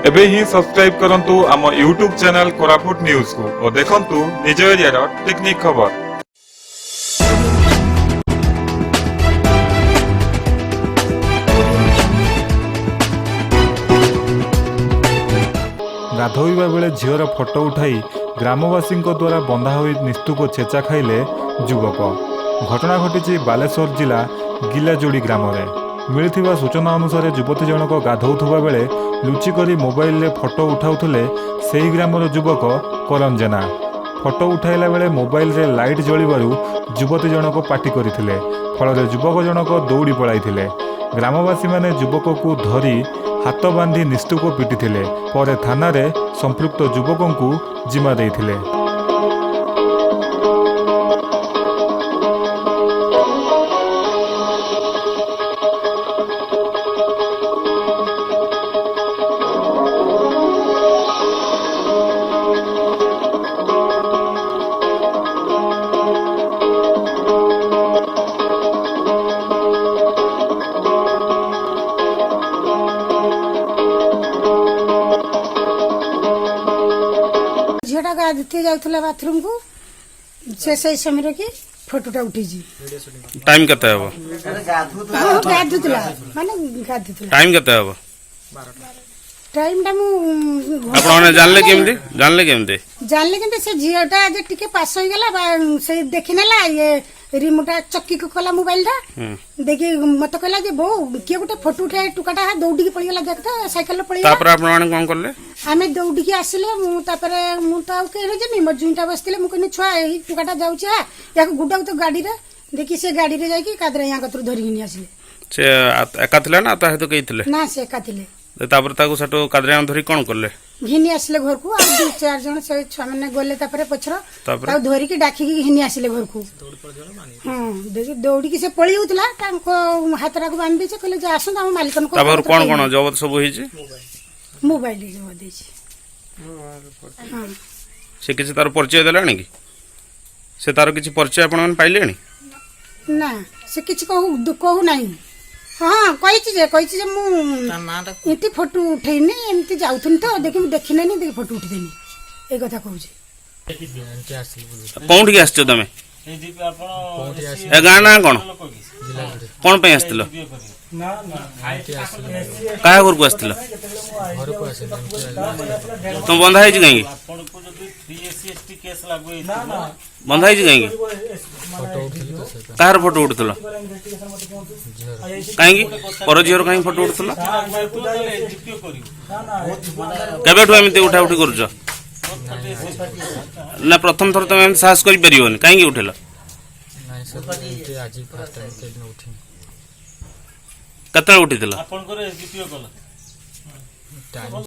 एबे ही सब्सक्राइब करंतु आम यूट्यूब चैनल कोरापुट न्यूज को और देखंतु निज एरिया टेक्निक खबर। गाधोइबा बेले झीवर फोटो उठाई ग्रामवासी द्वारा बंधा हुई निस्तुक छेचा खाइले युवक। घटना घटी बालेश्वर जिला गिलाजोड़ी ग्राम में। मिलथिबा सूचना अनुसार युवती जनक गाधौथुबा बेले लुचिकरी मोबाइल रे फोटो उठाउथले सेही ग्रामर युवक करन जेना। फोटो उठाइला बेले मोबाइल रे लाइट जलिबारु युवती जनक पाटी करथिले। फल युवक जनक दौड़ी पळाइथिले। ग्रामवासी माने युवक को धरी हाथ बांधी निस्तुक पिटिथिले। पर थाना रे संपृक्त युवक को जिम्मा देइथिले। झीटा गाधे जाऊला बाथरूम को से सही समय की फोटोटा उठी टाइम केते हबो गाधुला माने गाधुला टाइम केते हबो टाइम टा मु आपण जानले केमते कि से झीटा जे टिके पास हो गला से देखि नेला ये रिमोटा चक्की को कला मोबाइल टा देखि मत कहला जे बो के गोटे फोटो उठा टुकाटा दौड़ी पड़ी गला देखता साइकिल पड़ी तापर आपण कोन करले आमे दौड़ी के आसिले मु तापर मु तो आउ के जे मो जुइटा बसतिले मु कहनी छुआ एही टुकाटा जाउछ या गुडा तो गाड़ी रे देखि से गाड़ी रे जाई कि कादरे या कतरु धरि नि आसिले से एका थिला ना ता हेतु कहिथिले ना से एका थिले तापर ताको सटो कादरे धरि कोन करले घिनी आसिले घर को आ दो चार जण से छ माने गले तापर पछरो ता धरि के डाकी के घिनी आसिले घर को हां देखि दौड़ी के से पळी उतला ताको हातरा को बांध देछ कहले जे आसन हम मालिकन को तापर कोन कोन जबत सब होई छी मोबाइल जो दे छी हां से किछ तार परिचय देलानी कि से तार किछ परिचय आपण मन पाइलेनी ना से किछ कहू नाही हाँ कही जे मु इति फोटो उठेनी एमती जाउथुन तो देखि नहीं देखि फोटो उठी देनी ए कथा कहू जे कोउठ के आछो तमे ए गाना कोन पे आस्तिलो काय घर को आस्तिलो तुम बंधा है कहीं बंधा है कहीं कार फोटो उठलो कहीं पर झीर कहीं फोटो उठलो केबेठु एमती उठा उठी करूछ ना प्रथम थर तुम साहस कर परिबोनी कहीं उठेलो कतने उठी